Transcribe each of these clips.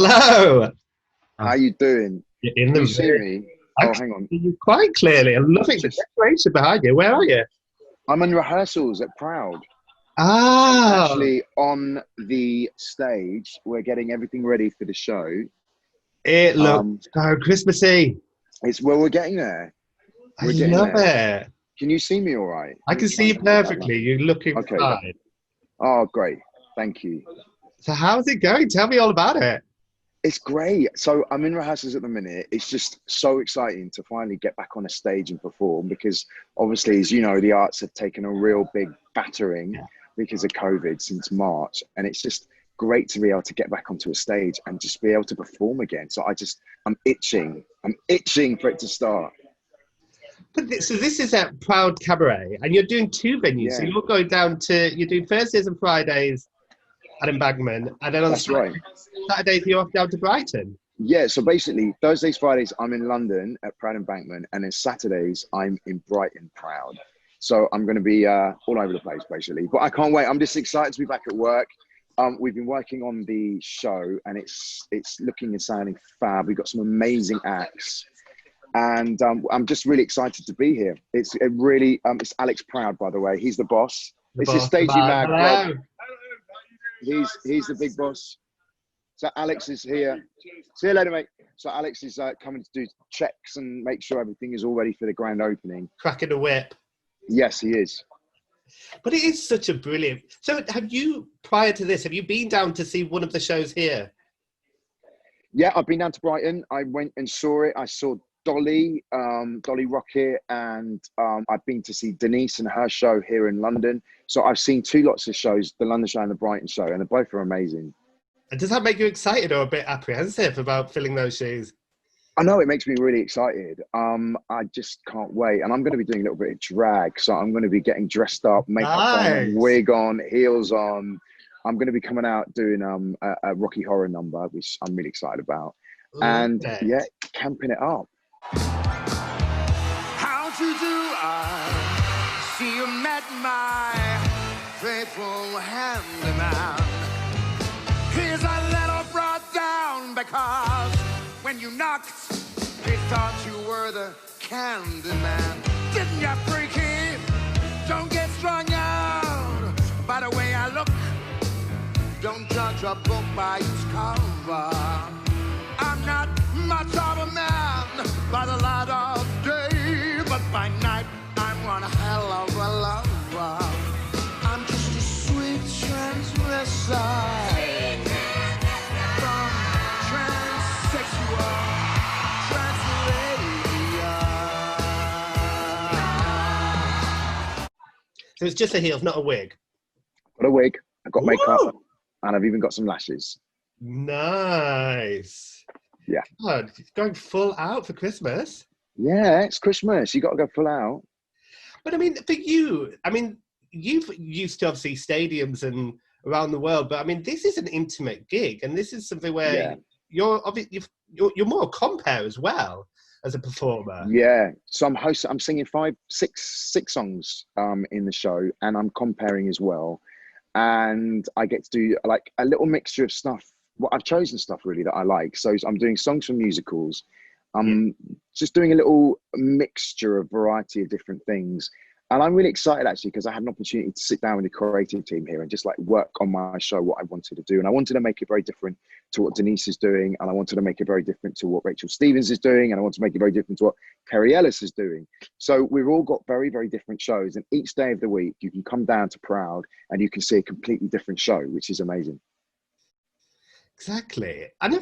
Hello. How you doing? You're in Can the you see room. me? I Oh, can hang on. see you quite clearly. I'm loving the decoration behind you. Where are you? I'm in rehearsals at Proud. Ah. Actually, on the stage, we're getting everything ready for the show. It looks so Christmassy. We're getting there. I love it. Can you see me all right? I can see you perfectly. You're looking Okay. fine. Oh, great. Thank you. So how's it going? Tell me all about it. It's great. So I'm in rehearsals at the minute. It's just so exciting to finally get back on a stage and perform because obviously, as you know, the arts have taken a real big battering because of COVID since March. And it's just great to be able to get back onto a stage and just be able to perform again. So I'm itching. I'm itching for it to start. So this is at Proud Cabaret and you're doing two venues. Yeah. So you're going down you're doing Thursdays and Fridays at Embankment, and then on Saturdays you're off down to Brighton. Yeah, so basically Thursdays, Fridays I'm in London at Proud Embankment, and then Saturdays I'm in Brighton Proud. So I'm going to be all over the place basically, but I can't wait. I'm just excited to be back at work. We've been working on the show and it's looking and sounding fab. We've got some amazing acts, and I'm just really excited to be here. It's Alex Proud, by the way. He's the boss. This is Stagey Mag. Hello. He's the big boss. So Alex is here. See you later, mate. So Alex is coming to do checks and make sure everything is all ready for the grand opening. Cracking the whip. Yes, he is. But it is such a brilliant. So prior to this, have you been down to see one of the shows here? Yeah, I've been down to Brighton. I went and saw it. I saw Dolly Rocket, and I've been to see Denise and her show here in London. So I've seen two lots of shows, the London show and the Brighton show, and they both are amazing. And does that make you excited or a bit apprehensive about filling those shoes? I know it makes me really excited. I just can't wait. And I'm going to be doing a little bit of drag. So I'm going to be getting dressed up, makeup on, wig on, heels on. I'm going to be coming out doing a Rocky Horror number, which I'm really excited about. And yeah, camping it up. How to do I see you met my faithful handyman. He's a little brought down because when you knocked, they thought you were the candy man. Didn't you, freaky? Don't get strung out by the way I look. Don't judge a book by its cover. I'm not much of a man by the light of day, but by night I'm one hell of a lover. I'm just a sweet transgressor. From transsexual, translator. So it's just a heels, not a wig? Got a wig, I've got makeup, and I've even got some lashes. Nice. Yeah. God, going full out for Christmas. Yeah, it's Christmas. You got to go full out. But I mean, for you, you've used to obviously stadiums and around the world, but I mean, this is an intimate gig, and this is something where you're more compere as well as a performer. Yeah. So I'm singing six songs in the show, and I'm comparing as well. And I get to do like a little mixture of stuff. Well, I've chosen stuff really that I like. So I'm doing songs from musicals. Just doing a little mixture of variety of different things. And I'm really excited actually because I had an opportunity to sit down with the creative team here and just like work on my show, what I wanted to do. And I wanted to make it very different to what Denise is doing. And I wanted to make it very different to what Rachel Stevens is doing. And I want to make it very different to what Kerry Ellis is doing. So we've all got very, very different shows. And each day of the week, you can come down to Proud and you can see a completely different show, which is amazing. Exactly. And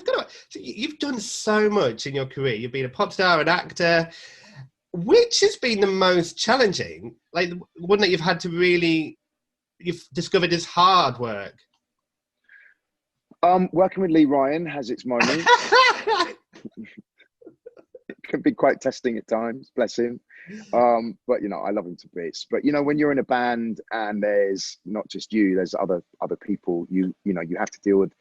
you've done so much in your career. You've been a pop star, an actor. Which has been the most challenging? Like one that you've discovered is hard work? Working with Lee Ryan has its moments. It can be quite testing at times, bless him. But you know, I love him to bits. But you know, when you're in a band and there's not just you, there's other people, you have to deal with.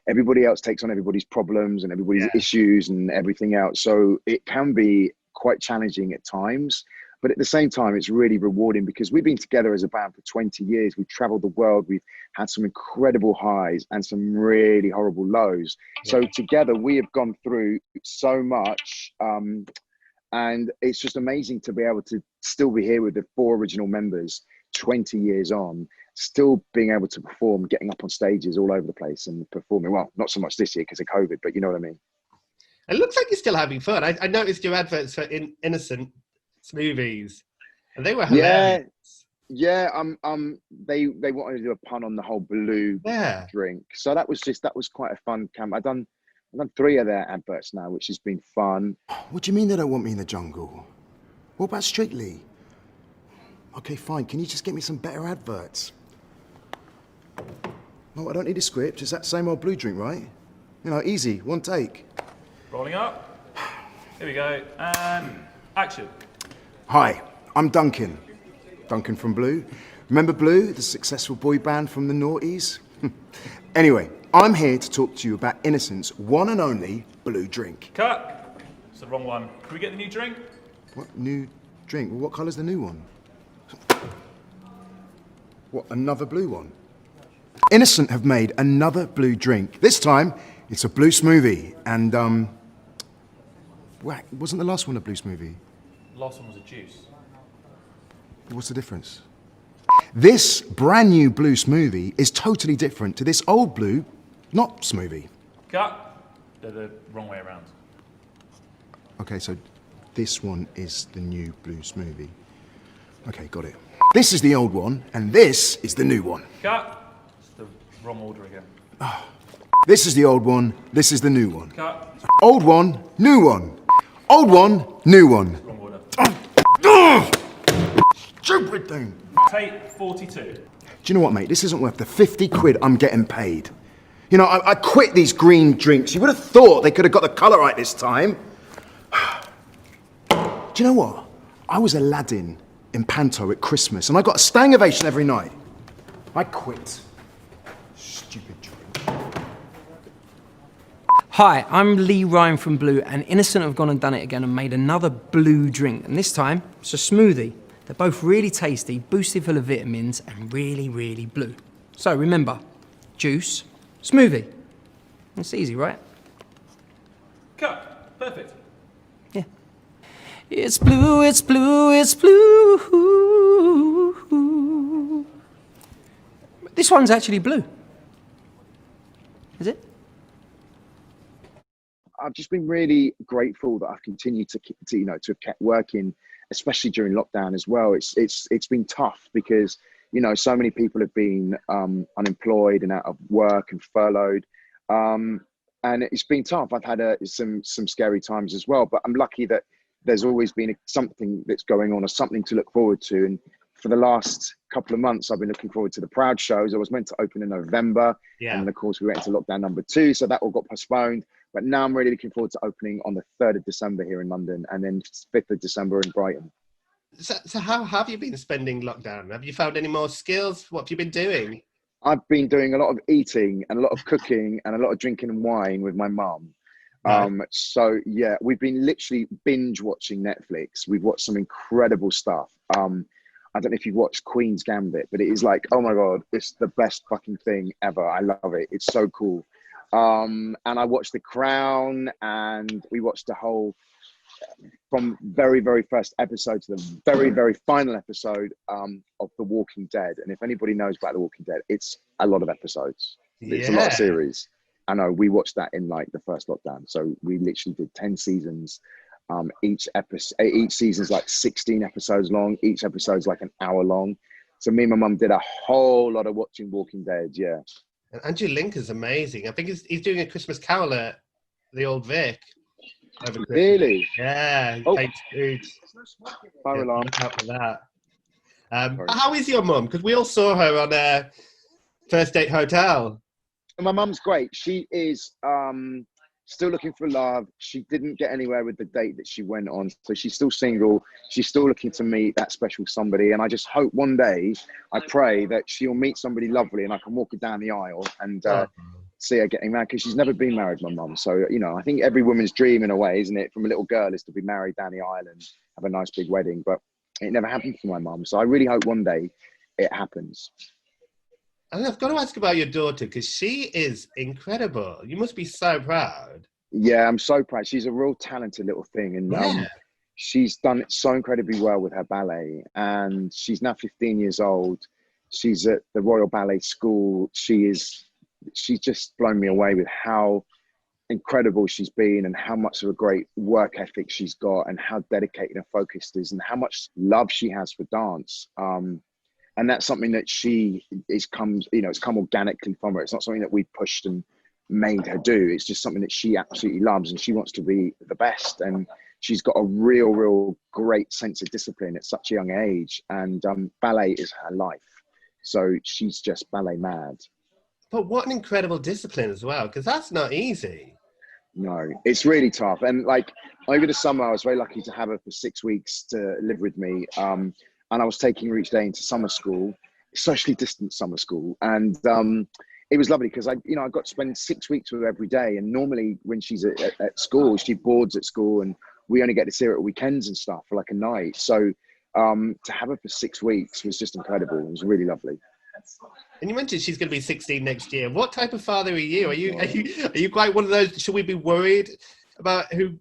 Everybody else takes on everybody's problems and everybody's issues and everything else. So it can be quite challenging at times. But at the same time, it's really rewarding because we've been together as a band for 20 years. We've traveled the world. We've had some incredible highs and some really horrible lows. So together we have gone through so much. And it's just amazing to be able to still be here with the 4 original members 20 years on, still being able to perform, getting up on stages all over the place and performing. Well, not so much this year because of COVID, but you know what I mean? It looks like you're still having fun. I noticed your adverts for Innocent Smoothies, and they were hilarious. Yeah. They wanted to do a pun on the whole blue drink, so that was quite a fun camp. I've done 3 of their adverts now, which has been fun. What do you mean they don't want me in the jungle? What about Strictly? Okay, fine. Can you just get me some better adverts? No, I don't need a script. It's that same old blue drink, right? You know, easy, one take. Rolling up. Here we go. And action. Hi, I'm Duncan. Duncan from Blue. Remember Blue, the successful boy band from the noughties? Anyway, I'm here to talk to you about Innocent's one and only blue drink. Cut. It's the wrong one. Can we get the new drink? What new drink? Well, what colour's the new one? What, another blue one? Innocent have made another blue drink. This time, it's a blue smoothie. And, wasn't the last one a blue smoothie? The last one was a juice. What's the difference? This brand new blue smoothie is totally different to this old blue, not smoothie. Cut. They're the wrong way around. Okay, so this one is the new blue smoothie. Okay, got it. This is the old one, and this is the new one. Cut. It's the wrong order again. This is the old one, this is the new one. Cut. Old one, new one. Old one, new one. Wrong order. Stupid thing. Take 42. Do you know what, mate? This isn't worth the 50 quid I'm getting paid. You know, I quit these green drinks. You would have thought they could have got the colour right this time. Do you know what? I was Aladdin in Panto at Christmas, and I got a standing ovation every night. I quit. Stupid drink. Hi, I'm Lee Ryan from Blue, and Innocent have gone and done it again and made another blue drink, and this time it's a smoothie. They're both really tasty, boosted full of vitamins, and really, really blue. So remember, juice, smoothie. It's easy, right? Cut. Perfect. Yeah. It's blue, it's blue, it's blue. This one's actually blue. Is it? I've just been really grateful that I've continued to have kept working, especially during lockdown as well. It's been tough because, you know, so many people have been unemployed and out of work and furloughed. And it's been tough. I've had some scary times as well, but I'm lucky that there's always been something that's going on or something to look forward to. And for the last couple of months, I've been looking forward to the Proud shows. I was meant to open in November. And then, of course, we went into lockdown number 2. So that all got postponed. But now I'm really looking forward to opening on the 3rd of December here in London and then 5th of December in Brighton. So how have you been spending lockdown? Have you found any more skills? What have you been doing? I've been doing a lot of eating and a lot of cooking and a lot of drinking and wine with my mum. So yeah, we've been literally binge watching Netflix. We've watched some incredible stuff. I don't know if you've watched Queen's Gambit, but it is like, oh my God, it's the best fucking thing ever. I love it. It's so cool. And I watched The Crown, and we watched the whole, from very, very first episode to the very, very final episode of The Walking Dead. And if anybody knows about The Walking Dead, it's a lot of episodes. It's a lot of series. I know, we watched that in like the first lockdown. So we literally did 10 seasons. Each season's like 16 episodes long. Each episode's like an hour long. So me and my mum did a whole lot of watching Walking Dead, yeah. And Andrew Lincoln's amazing. I think he's doing a Christmas Carol at the Old Vic. Really? Yeah. Oh. Fire alarm. Look out for that. How is your mum? Because we all saw her on First Date Hotel. My mum's great. She is still looking for love. She didn't get anywhere with the date that she went on. So she's still single. She's still looking to meet that special somebody. And I just hope one day, I pray that she'll meet somebody lovely and I can walk her down the aisle and see her getting married, because she's never been married, my mum. So, you know, I think every woman's dream in a way, isn't it, from a little girl, is to be married down the aisle and have a nice big wedding. But it never happened for my mum. So I really hope one day it happens. And I've got to ask about your daughter, because she is incredible. You must be so proud. Yeah, I'm so proud. She's a real talented little thing. And she's done it so incredibly well with her ballet. And she's now 15 years old. She's at the Royal Ballet School. She's just blown me away with how incredible she's been and how much of a great work ethic she's got and how dedicated and focused is and how much love she has for dance. And that's something that it's come organically from her. It's not something that we pushed and made her do. It's just something that she absolutely loves, and she wants to be the best. And she's got a real great sense of discipline at such a young age. And ballet is her life. So she's just ballet mad. But what an incredible discipline as well, because that's not easy. No, it's really tough. And like over the summer, I was very lucky to have her for 6 weeks to live with me. And I was taking her each day into summer school, socially distanced summer school. And it was lovely because I got to spend 6 weeks with her every day. And normally when she's at school, she boards at school and we only get to see her at weekends and stuff for like a night. So to have her for 6 weeks was just incredible. It was really lovely. And you mentioned she's going to be 16 next year. What type of father are you? Are you quite one of those? Should we be worried about who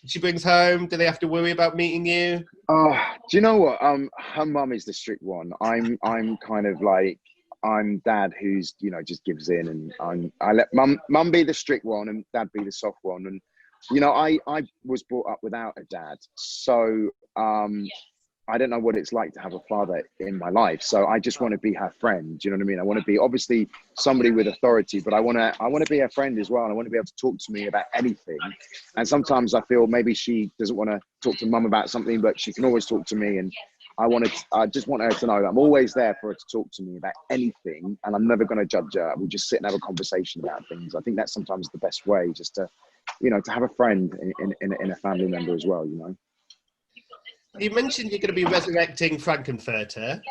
she brings home? Do they have to worry about meeting you? Do you know what? Her mum is the strict one. I'm kind of like, I'm dad who's just gives in, and I let mum be the strict one and dad be the soft one. And I was brought up without a dad, so I don't know what it's like to have a father in my life. So I just want to be her friend. Do you know what I mean? I want to be obviously somebody with authority, but I want to be her friend as well. And I want to be able to talk to me about anything. And sometimes I feel maybe she doesn't want to talk to mum about something, but she can always talk to me. And I just want her to know that I'm always there for her to talk to me about anything. And I'm never going to judge her. We'll just sit and have a conversation about things. I think that's sometimes the best way, just to, to have a friend in a family member as well, You mentioned you're going to be resurrecting Frankenfurter.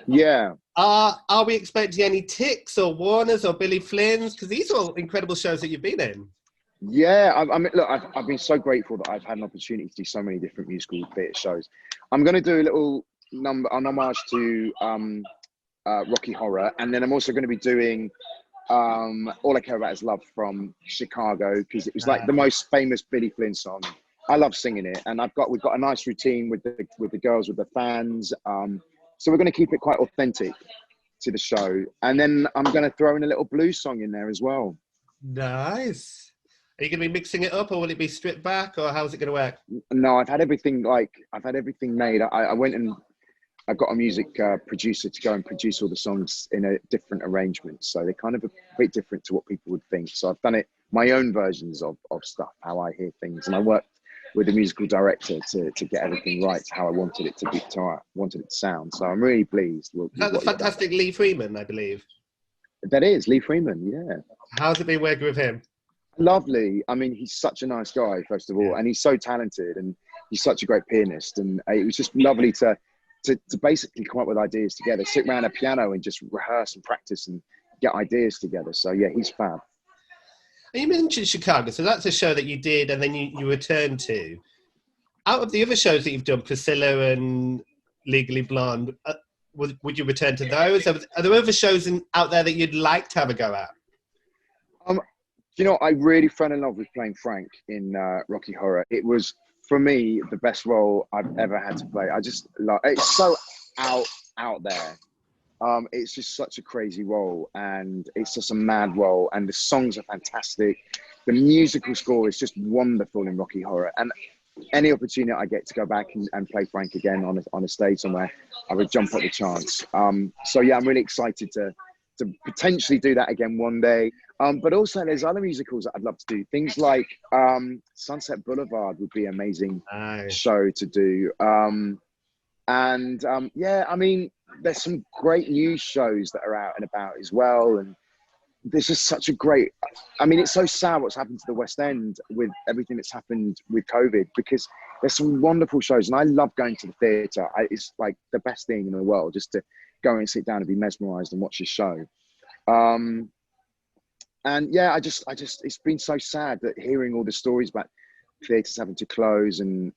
Yeah. Are we expecting any Ticks or Warners or Billy Flynn's? Because these are all incredible shows that you've been in. Yeah, I mean, look, I've been so grateful that I've had an opportunity to do so many different musical theatre shows. I'm going to do a little an homage to Rocky Horror, and then I'm also going to be doing All I Care About Is Love from Chicago, because it was like the most famous Billy Flynn song. I love singing it, and we've got a nice routine with the girls, with the fans. So we're going to keep it quite authentic to the show, and then I'm going to throw in a little blues song in there as well. Nice. Are you going to be mixing it up, or will it be stripped back, or how's it going to work? No, I've had everything made. I went and I got a music producer to go and produce all the songs in a different arrangement, so they're kind of a bit different to what people would think. So I've done it my own versions of stuff, how I hear things, and I worked with the musical director to get everything right, how I wanted it to be, how I wanted it to sound. So I'm really pleased. That's the fantastic Lee Freeman, I believe. That is Lee Freeman, yeah. How's it been working with him? Lovely. I mean, he's such a nice guy, first of all, and he's so talented, and he's such a great pianist. And it was just lovely to basically come up with ideas together, sit around a piano and just rehearse and practice and get ideas together. So yeah, he's fab. And you mentioned Chicago, so that's a show that you did and then you returned to. Out of the other shows that you've done, Priscilla and Legally Blonde, would you return to those? Are there other shows out there that you'd like to have a go at? I really fell in love with playing Frank in Rocky Horror. It was, for me, the best role I've ever had to play. I just love it. It's so out there. It's just such a crazy role, and it's just a mad role, and the songs are fantastic. The musical score is just wonderful in Rocky Horror, and any opportunity I get to go back and play Frank again on a stage somewhere, I would jump at the chance. So yeah, I'm really excited to potentially do that again one day. But also there's other musicals that I'd love to do. Things like Sunset Boulevard would be an amazing show to do. Yeah, I mean, there's some great news shows that are out and about as well. And this is such a great, I mean, it's so sad what's happened to the West End with everything that's happened with COVID, because there's some wonderful shows, and I love going to the theatre. It's like the best thing in the world, just to go and sit down and be mesmerised and watch a show. And yeah, I just, it's been so sad that hearing all the stories about theatres having to close and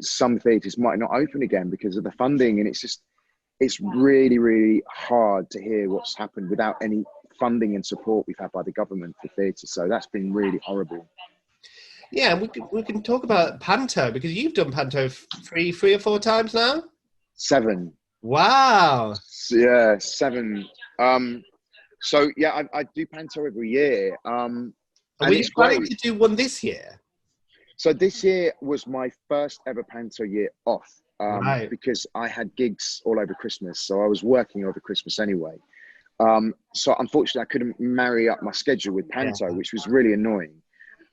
some theatres might not open again because of the funding, and it's really, really hard to hear what's happened without any funding and support we've had by the government for theatre. So that's been really horrible. Yeah, we can talk about Panto, because you've done Panto three or four times now? 7. Wow. Yeah, 7. So yeah, I do Panto every year. And were you planning to do one this year? So this year was my first ever Panto year off, right. because I had gigs all over Christmas. So I was working over Christmas anyway. So unfortunately, I couldn't marry up my schedule with Panto, which was really annoying.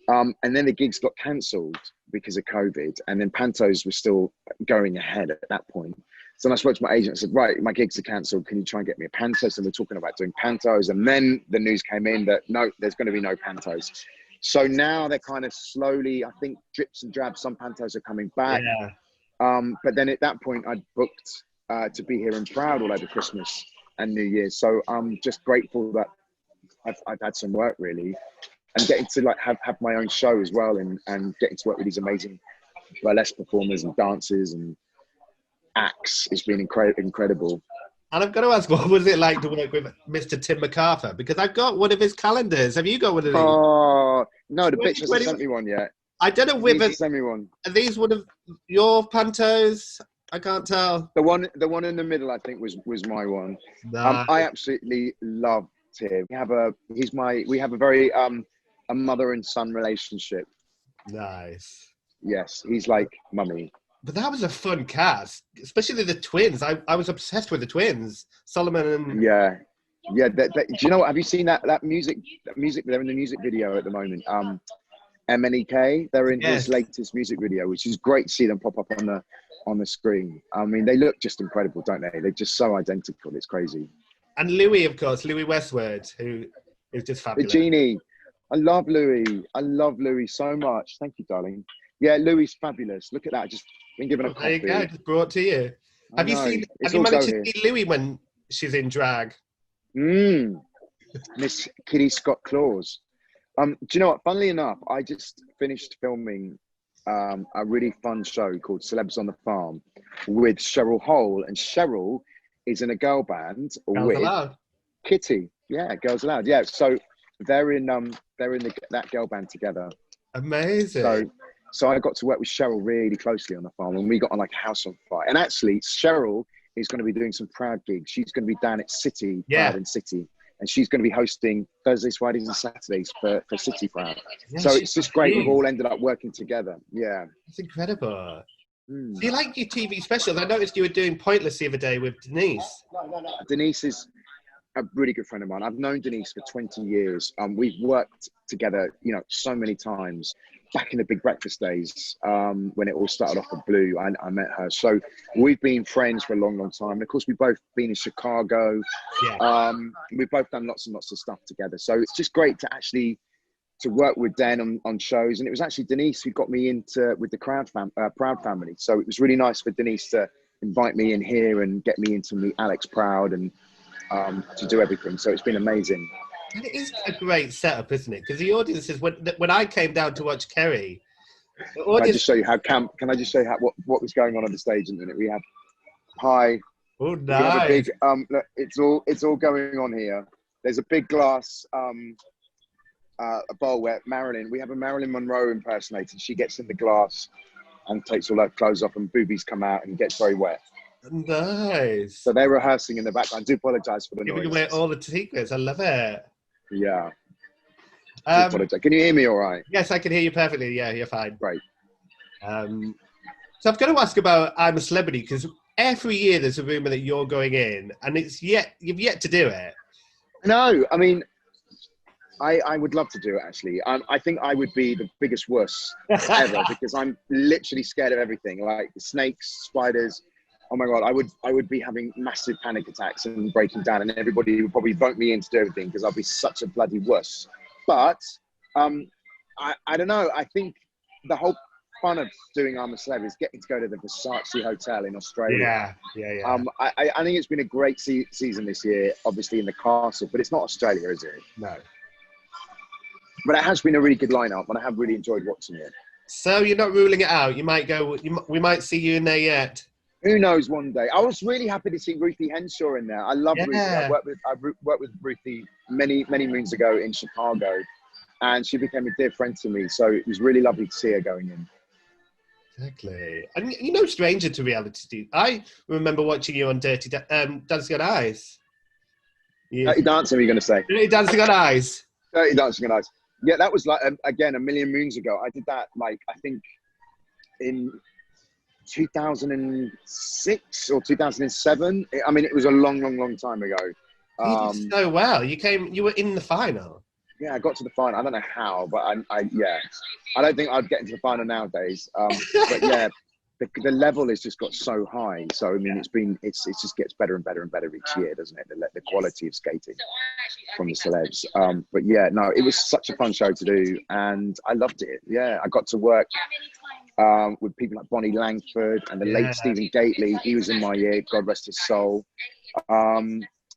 And then the gigs got cancelled because of COVID, and then Pantos were still going ahead at that point. So then I spoke to my agent and said, right, my gigs are cancelled. Can you try and get me a Pantos? And we're talking about doing Pantos. And then the news came in that, no, there's going to be no Pantos. So now they're kind of slowly, I think, drips and drabs. Some Pantos are coming back. Yeah. But then at that point, I'd booked to be here in Proud all over Christmas and New Year's. So I'm just grateful that I've had some work, really. And getting to like have my own show as well, and getting to work with these amazing burlesque performers and dancers and acts has been incredible. And I've got to ask, what was it like to work with Mr. Tim McArthur? Because I've got one of his calendars. Have you got one of these? Oh, no, the bitch hasn't sent me one yet. I don't know whether... Send me one. Are these one of your Pantos? I can't tell. The one in the middle, I think, was my one. Nice. I absolutely love Tim. We have a very... a mother and son relationship. Nice. Yes, he's like mummy. But that was a fun cast, especially the twins. I was obsessed with the twins, Solomon and... Yeah. Do you know what? Have you seen that music? They're in the music video at the moment. MNEK. They're in his latest music video, which is great to see them pop up on the screen. I mean, they look just incredible, don't they? They're just so identical. It's crazy. And Louie, of course, Louie Westwood, who is just fabulous. The genie. I love Louie. I love Louie so much. Thank you, darling. Yeah, Louie's fabulous. Look at that. Just been given a coffee. There you go. Just brought to you. Have you managed to see Louie when she's in drag? Miss Kitty Scott Claus. Do you know what? Funnily enough, I just finished filming a really fun show called Celebs on the Farm with Cheryl Hole, and Cheryl is in a girl band with Aloud. Kitty. Yeah, Girls Aloud. Yeah, so they're in that girl band together. Amazing. So I got to work with Cheryl really closely on the farm, and we got on like a house on fire. And actually, Cheryl is going to be doing some Proud gigs. She's going to be down at City, Proud and City, and she's going to be hosting Thursdays, Fridays, and Saturdays for City Proud. Yeah, so it's just great. We've all ended up working together. Yeah, it's incredible. Do you like your TV specials? I noticed you were doing Pointless the other day with Denise. No. Denise is a really good friend of mine. I've known Denise for 20 years. We've worked together, so many times. Back in the Big Breakfast days, when it all started off at Blue, I met her. So we've been friends for a long, long time. And of course, we've both been in Chicago. Yeah. We've both done lots and lots of stuff together. So it's just great to work with Dan on shows. And it was actually Denise who got me with the Proud family. So it was really nice for Denise to invite me in here and get me into meet Alex Proud and to do everything. So it's been amazing. And it is a great setup, isn't it? Because the audience is when I came down to watch Kerry. Can I just show you what was going on the stage? And we have Oh, nice. We have a big look, it's all going on here. There's a big glass a bowl where we have a Marilyn Monroe impersonator. She gets in the glass and takes all her clothes off, and boobies come out and gets very wet. Nice. So they're rehearsing in the background. I do apologise for the noise. Giving away all the secrets. I love it. Yeah. Can you hear me all right? Yes, I can hear you perfectly. Yeah, you're fine. Great. So I've got to ask about I'm a Celebrity, because every year there's a rumour that you're going in, and you've yet to do it. No, I mean, I would love to do it, actually. I think I would be the biggest wuss ever, because I'm literally scared of everything, like snakes, spiders. Oh my God, I would be having massive panic attacks and breaking down, and everybody would probably vote me in to do everything because I'll be such a bloody wuss. But I don't know. I think the whole fun of doing I'm a Celeb is getting to go to the Versace Hotel in Australia. Yeah. I think it's been a great season this year, obviously in the castle, but it's not Australia, is it? No. But it has been a really good lineup, and I have really enjoyed watching it. So you're not ruling it out. You might go. We might see you in there yet. Who knows? One day. I was really happy to see Ruthie Henshall in there. I love Ruthie. I worked with Ruthie many moons ago in Chicago, and she became a dear friend to me. So it was really lovely to see her going in. Exactly. And you're no stranger to reality TV. I remember watching you on Dancing on Ice. Dirty Dancing, are you going to say? Dirty Dancing on Ice. Dirty Dancing on Ice. Yeah, that was like, again, a million moons ago. I did that, like, I think in 2006 or 2007. I mean, it was a long time ago. You did so well. You were in the final. Yeah, I got to the final. I don't know how, but I don't think I'd get into the final nowadays. But yeah, the level has just got so high. So I mean, it just gets better and better and better each year, doesn't it? The quality of skating from the celebs. But yeah, no, it was such a fun show to do, and I loved it. Yeah, I got to work with people like Bonnie Langford and the late Stephen Gately. He was in my year. God rest his soul.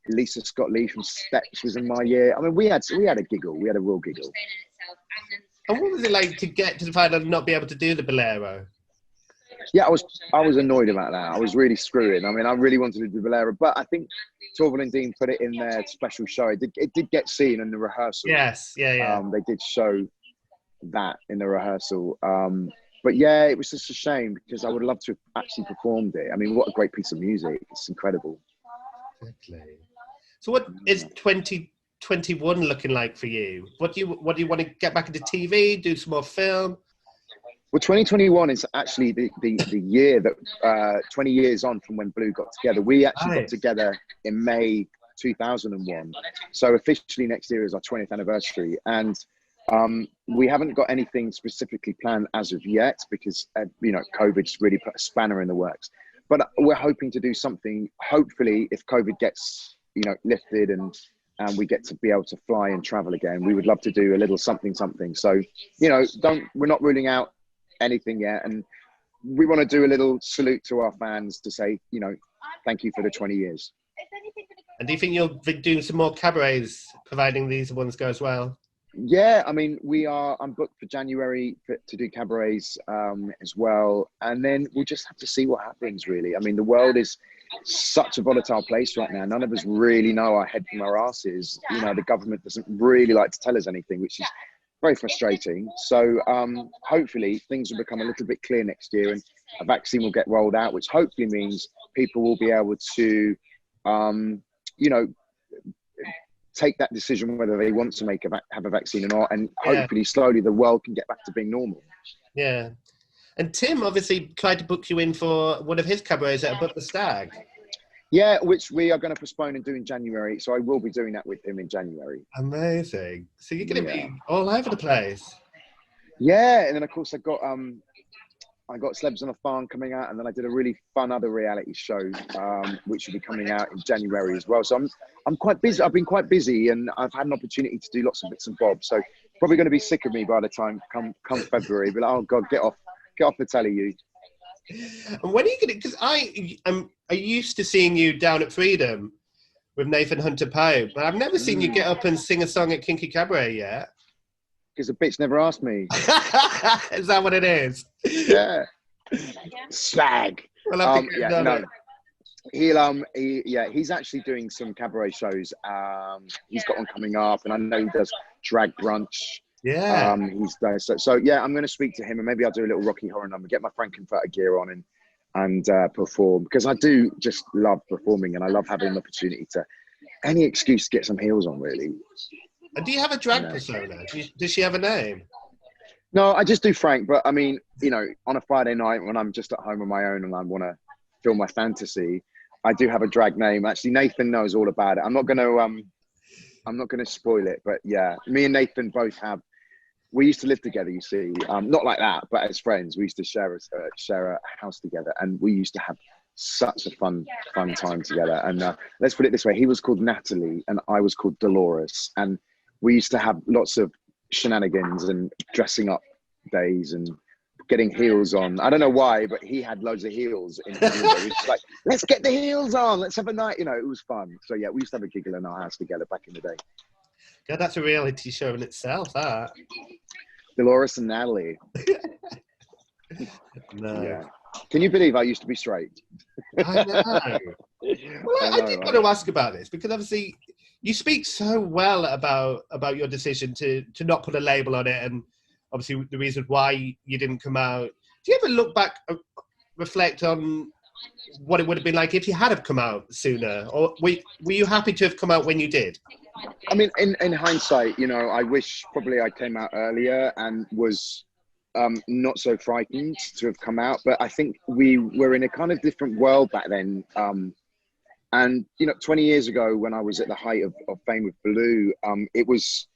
Lisa Scott Lee from Steps was in my year. I mean, we had a giggle. We had a real giggle. And what was it like to get to the final and not be able to do the bolero? Yeah, I was annoyed about that. I was really screwing. I mean, I really wanted to do bolero, but I think Torval and Dean put it in their special show. It did get seen in the rehearsal. Yes, yeah. They did show that in the rehearsal. But yeah, it was just a shame because I would love to have actually performed it. I mean, what a great piece of music. It's incredible. Exactly. So what is 2021 looking like for you? What do you want to get back into TV, do some more film? Well, 2021 is actually the year that 20 years on from when Blue got together. We actually got together in May 2001. So officially next year is our 20th anniversary. And we haven't got anything specifically planned as of yet because, COVID's really put a spanner in the works. But we're hoping to do something, hopefully, if COVID gets, lifted and we get to be able to fly and travel again, we would love to do a little something. So, we're not ruling out anything yet. And we want to do a little salute to our fans to say, thank you for the 20 years. And do you think you'll be doing some more cabarets, providing these ones go as well? Yeah, I mean, I'm booked for January to do cabarets as well. And then we'll just have to see what happens, really. I mean, the world is such a volatile place right now. None of us really know our head from our asses. The government doesn't really like to tell us anything, which is very frustrating. So hopefully things will become a little bit clear next year and a vaccine will get rolled out, which hopefully means people will be able to, take that decision whether they want to have a vaccine or not, and hopefully slowly the world can get back to being normal. Yeah. And Tim obviously tried to book you in for one of his cabarets at the Stag. Yeah, which we are going to postpone and do in January. So I will be doing that with him in January. Amazing. So you're going to be all over the place. Yeah, and then of course I got Celebs on a Farm coming out, and then I did a really fun other reality show, which will be coming out in January as well. So I'm quite busy. I've been quite busy, and I've had an opportunity to do lots of bits and bobs. So probably going to be sick of me by the time come February. But oh God, get off the telly, you. And when are you going to? Because I used to seeing you down at Freedom with Nathan Hunter Pope, but I've never seen you get up and sing a song at Kinky Kabaret yet. Because the bitch never asked me. Is that what it is? Yeah. Stag. Well, no. He's actually doing some cabaret shows. He's got one coming up, and I know he does drag brunch. Yeah. So yeah, I'm going to speak to him, and maybe I'll do a little Rocky Horror number, get my Frankenfurter gear on, and perform, because I do just love performing, and I love having an opportunity to any excuse to get some heels on, really. And do you have a drag persona? Does she have a name? No, I just do Frank. But I mean, on a Friday night when I'm just at home on my own and I want to feel my fantasy, I do have a drag name. Actually, Nathan knows all about it. I'm not going to spoil it. But yeah, me and Nathan both have. We used to live together, you see. Not like that, but as friends, we used to share a house together, and we used to have such a fun time together. And let's put it this way: he was called Natalie, and I was called Dolores, and we used to have lots of shenanigans and dressing up days and getting heels on. I don't know why, but he had loads of heels in his window. He was just like, let's get the heels on. Let's have a night. It was fun. So yeah, we used to have a giggle in our house together back in the day. God, that's a reality show in itself, that. Dolores and Natalie. No. Yeah. Can you believe I used to be straight? I know. Well, I did want to ask about this because obviously you speak so well about your decision to not put a label on it, and obviously the reason why you didn't come out. Do you ever look back, reflect on what it would have been like if you had have come out sooner, or were you happy to have come out when you did? I mean, in hindsight, you know, I wish probably I came out earlier and was not so frightened to have come out. But I think we were in a kind of different world back then. And, you know, 20 years ago when I was at the height of fame with Blue, it was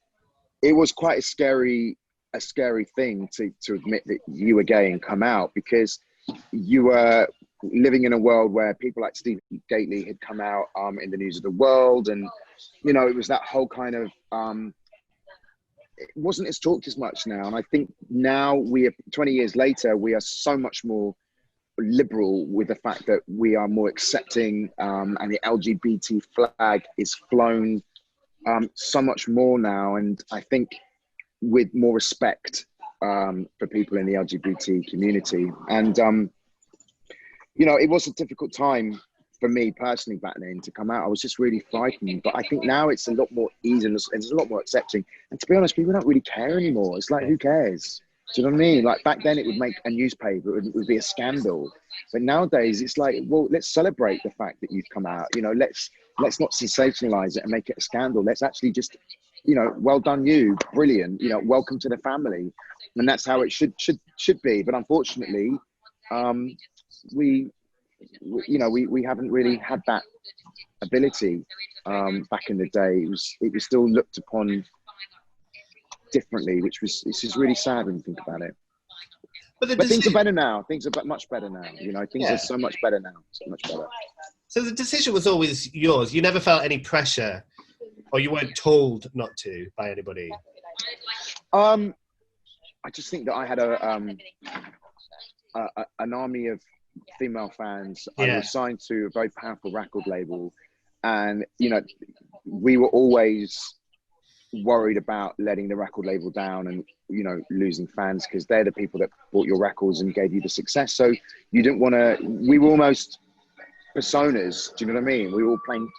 quite a scary thing to admit that you were gay and come out, because you were living in a world where people like Steve Gately had come out in the News of the World, and you know, it was that whole kind of it wasn't as talked as much now. And I think now 20 years later, we are so much more liberal with the fact that we are more accepting, and the LGBT flag is flown so much more now, and I think with more respect for people in the LGBT community. And you know, it was a difficult time for me personally back then to come out. I was just really frightened, but I think now it's a lot more easy and it's a lot more accepting. And to be honest, people don't really care anymore. It's like, who cares? Do you know what I mean? Like back then it would make a newspaper, it would be a scandal. But nowadays it's like, well, let's celebrate the fact that you've come out. You know, let's not sensationalize it and make it a scandal. Let's actually just, you know, well done you, brilliant, you know, welcome to the family. And that's how it should be. But unfortunately, we haven't really had that ability back in the day. It was still looked upon differently, it's just really sad when you think about it. But things are better now. Things are much better now. You know, things are so much better now. So much better. So the decision was always yours. You never felt any pressure, or you weren't told not to by anybody. I just think that I had an army of female fans. I was signed to a very powerful record label, and you know, we were always worried about letting the record label down and, you know, losing fans, because they're the people that bought your records and gave you the success. So you didn't want to. We were almost personas. Do you know what I mean? We were all playing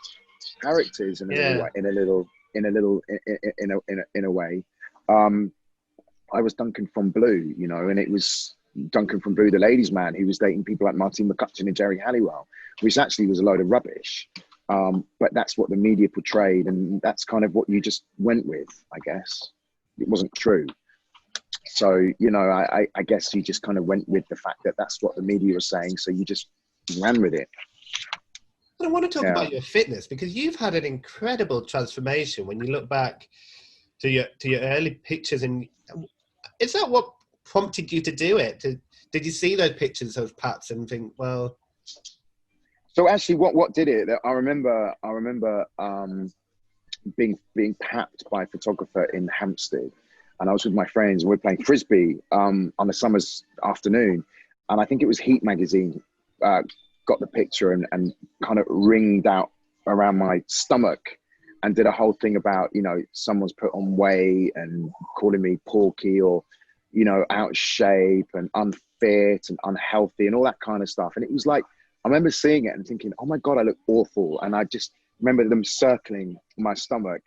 characters in a way. I was Duncan from Blue, you know, and it was Duncan from Blue, the ladies' man, who was dating people like Martine McCutcheon and Jerry Halliwell, which actually was a load of rubbish. But that's what the media portrayed, and that's kind of what you just went with, I guess. It wasn't true. So, you know, I guess you just kind of went with the fact that that's what the media was saying, so you just ran with it. I want to talk about your fitness, because you've had an incredible transformation when you look back to your early pictures. And is that what prompted you to do it? Did you see those pictures of Pat's and think, well... So actually, what did it? I remember being tapped by a photographer in Hampstead, and I was with my friends, and we were playing frisbee on a summer's afternoon, and I think it was Heat magazine got the picture and kind of ringed out around my stomach, and did a whole thing about, you know, someone's put on weight and calling me porky, or, you know, out of shape and unfit and unhealthy and all that kind of stuff. And it was like, I remember seeing it and thinking, oh my God, I look awful. And I just remember them circling my stomach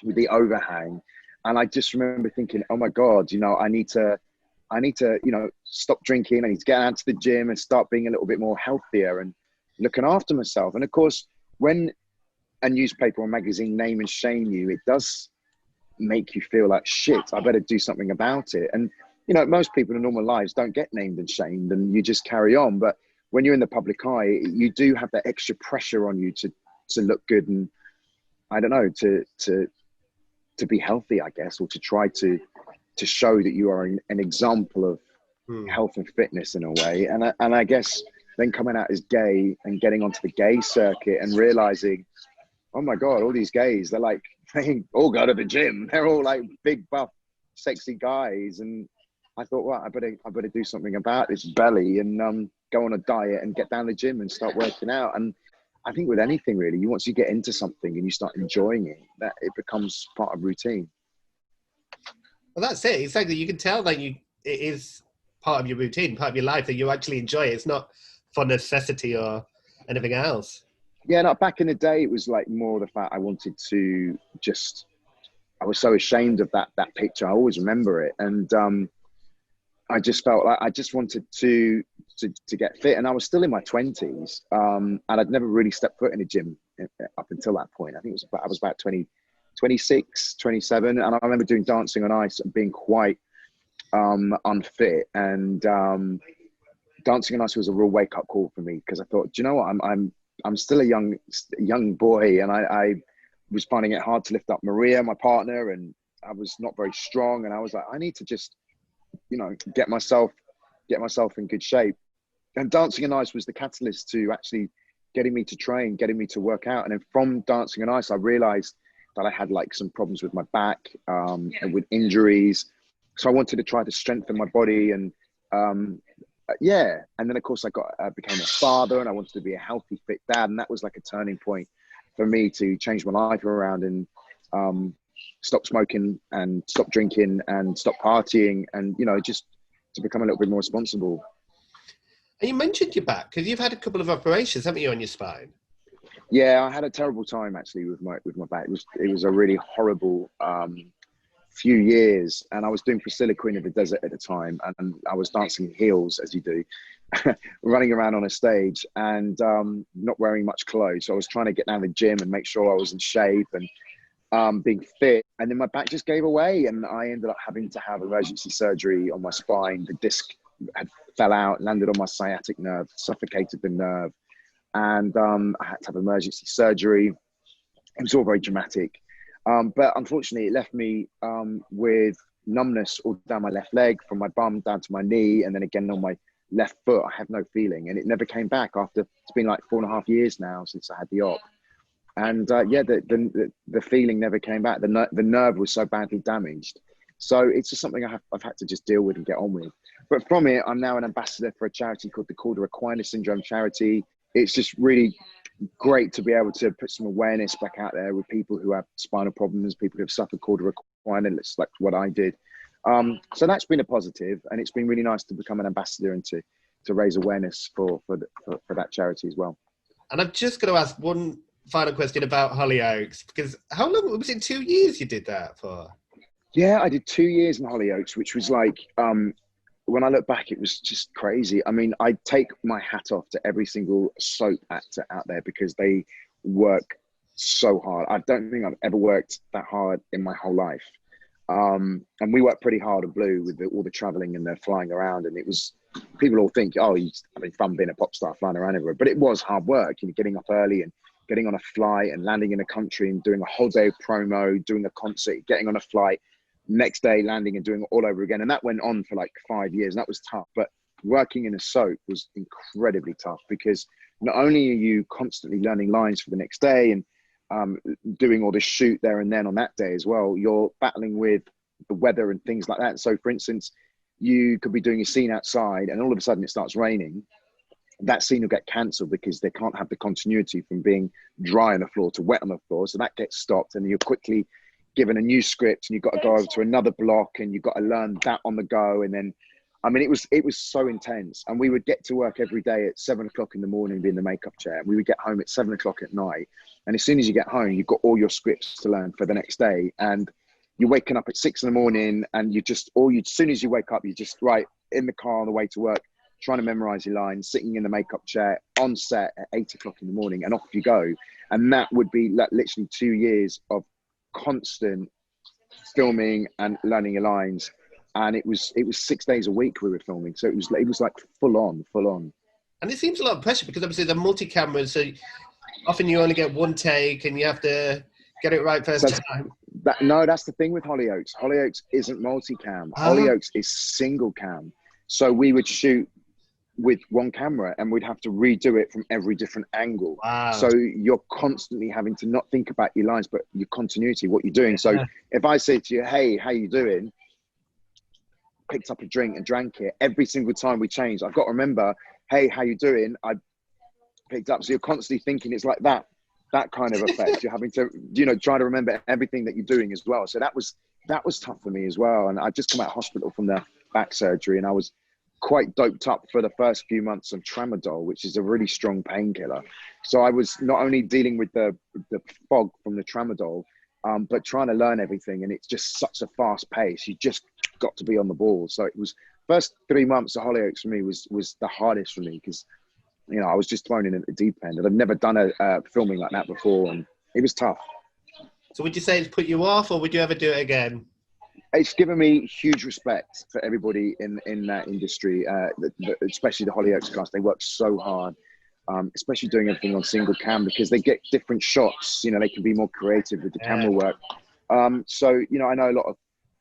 with the overhang. And I just remember thinking, oh my God, you know, I need to, you know, stop drinking. I need to get out to the gym and start being a little bit more healthier and looking after myself. And of course, when a newspaper or magazine name and shame you, it does make you feel like, shit, I better do something about it. And, you know, most people in normal lives don't get named and shamed, and you just carry on. But when you're in the public eye, you do have that extra pressure on you to look good, and I don't know, to be healthy, I guess, or to try to show that you are an example of health and fitness in a way. And I guess then coming out as gay and getting onto the gay circuit and realizing, oh my God, all these gays, they all go to the gym. They're all like big, buff, sexy guys. And I thought, well, I better do something about this belly and go on a diet and get down the gym and start working out. And I think with anything really, once you get into something and you start enjoying it, that it becomes part of routine. Well, that's it. Exactly. You can tell that it is part of your routine, part of your life, that you actually enjoy. It's not for necessity or anything else. Yeah, no, back in the day, it was like more the fact I wanted to just, I was so ashamed of that picture. I always remember it. And I just felt like I just wanted to get fit. And I was still in my 20s. And I'd never really stepped foot in a gym up until that point. I think I was about 26, 27. And I remember doing dancing on ice and being quite unfit. And dancing on ice was a real wake-up call for me, because I thought, do you know what, I'm still a young boy, and I was finding it hard to lift up Maria, my partner, and I was not very strong. And I was like, I need to just, you know, get myself in good shape. And dancing on ice was the catalyst to actually getting me to train, getting me to work out. And then from dancing on ice, I realized that I had like some problems with my back and with injuries. So I wanted to try to strengthen my body, and yeah. And then of course I became a father, and I wanted to be a healthy, fit dad. And that was like a turning point for me to change my life around and stop smoking and stop drinking and stop partying, and, you know, just to become a little bit more responsible. And you mentioned your back, because you've had a couple of operations, haven't you, on your spine? Yeah, I had a terrible time actually with my back. It was a really horrible few years, and I was doing Cauda Equina in the desert at the time, and I was dancing in heels, as you do, running around on a stage, and not wearing much clothes. So I was trying to get down to the gym and make sure I was in shape and being fit. And then my back just gave away, and I ended up having to have emergency surgery on my spine. The disc fell out, landed on my sciatic nerve, suffocated the nerve, and I had to have emergency surgery. It was all very dramatic. But unfortunately, it left me with numbness all down my left leg, from my bum down to my knee, and then again on my left foot. I have no feeling, and it never came back after, it's been like 4.5 years now since I had the op. And yeah, the feeling never came back. The nerve was so badly damaged. So it's just something I've had to just deal with and get on with. But from it, I'm now an ambassador for a charity called the Cauda Equina Syndrome Charity. It's just really great to be able to put some awareness back out there with people who have spinal problems, people who have suffered Cauda Equina, like what I did. So that's been a positive, and it's been really nice to become an ambassador and to raise awareness for that charity as well. And I'm just going to ask one final question about Hollyoaks, because how long was it? 2 years you did that for? Yeah, I did 2 years in Hollyoaks, which was like, when I look back, it was just crazy. I mean, I take my hat off to every single soap actor out there, because they work so hard. I don't think I've ever worked that hard in my whole life. And we worked pretty hard at Blue with all the traveling and the flying around. And it was, people all think, oh, you're having fun being a pop star flying around everywhere. But it was hard work, you know, getting up early and getting on a flight and landing in a country and doing a whole day of promo, doing a concert, getting on a flight, next day landing and doing it all over again. And that went on for like 5 years, and that was tough. But working in a soap was incredibly tough, because not only are you constantly learning lines for the next day and doing all this shoot there and then on that day as well, you're battling with the weather and things like that. So for instance, you could be doing a scene outside and all of a sudden it starts raining. That scene will get cancelled because they can't have the continuity from being dry on the floor to wet on the floor. So that gets stopped, and you're quickly given a new script, and you've got to go over to another block, and you've got to learn that on the go. And then, I mean, it was so intense. And we would get to work every day at 7 o'clock in the morning, be in the makeup chair. We would get home at 7 o'clock at night. And as soon as you get home, you've got all your scripts to learn for the next day. And you're waking up at 6 in the morning, and as soon as you wake up, you're just right in the car on the way to work, trying to memorize your lines, sitting in the makeup chair on set at 8 o'clock in the morning, and off you go. And that would be like literally 2 years of constant filming and learning your lines. And it was 6 days a week we were filming. So it was like full on. And it seems a lot of pressure, because obviously they're multi-cameras, so often you only get one take and you have to get it right first time. That's the thing with Hollyoaks. Hollyoaks isn't multi-cam. Hollyoaks is single cam. So we would shoot with one camera and we'd have to redo it from every different angle. Wow. So you're constantly having to not think about your lines, but your continuity, what you're doing. So if I say to you, hey, how you doing? Picked up a drink and drank it. Every single time we change, I've got to remember, hey, how you doing? I picked up. So you're constantly thinking, it's like that kind of effect. You're having to, try to remember everything that you're doing as well. So that was tough for me as well. And I just come out of hospital from the back surgery, and I was quite doped up for the first few months of tramadol, which is a really strong painkiller. So I was not only dealing with the fog from the tramadol, but trying to learn everything. And it's just such a fast pace. You just got to be on the ball. So it was first 3 months of Hollyoaks for me was the hardest for me because, you know, I was just thrown in at the deep end and I've never done a filming like that before. And it was tough. So would you say it's put you off or would you ever do it again? It's given me huge respect for everybody in that industry, especially the Hollyoaks cast. They work so hard, especially doing everything on single cam because they get different shots. You know, they can be more creative with the camera work. So, you know, I know a lot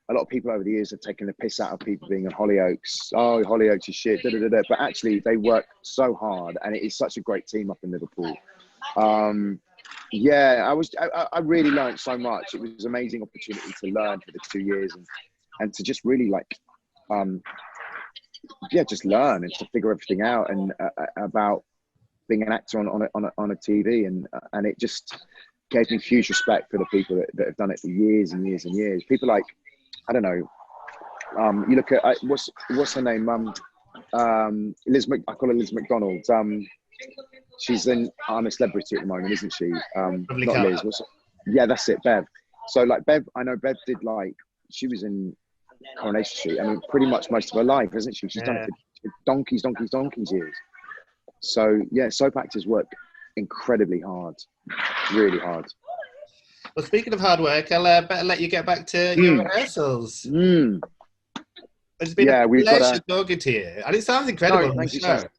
of people over the years have taken the piss out of people being in Hollyoaks. Oh, Hollyoaks is shit, But actually, they work so hard, and it is such a great team up in Liverpool. Yeah, I really learned so much. It was an amazing opportunity to learn for the 2 years and to just really just learn and to figure everything out and about being an actor on a TV and it just gave me huge respect for the people that have done it for years and years and years. People like, I don't know, you look at what's her name, Liz. I call her Liz McDonald. She's in I'm a Celebrity at the moment, isn't she? Not Liz. Yeah, that's it, Bev. So like Bev, I know Bev did she was in Coronation Street. I mean, pretty much most of her life, hasn't she? She's done it for donkeys years. So yeah, soap actors work incredibly hard, really hard. Well, speaking of hard work, I'll better let you get back to your rehearsals. It's been a pleasure talking to you, and it sounds incredible. No, thank you, sir.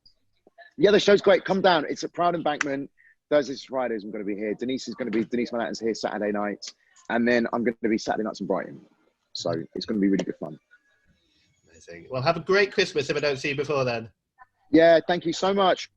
Yeah, the show's great. Come down. It's at Proud Embankment. Thursdays, Fridays, I'm going to be here. Denise Van Outen's here Saturday nights. And then I'm going to be Saturday nights in Brighton. So it's going to be really good fun. Amazing. Well, have a great Christmas if I don't see you before then. Yeah, thank you so much.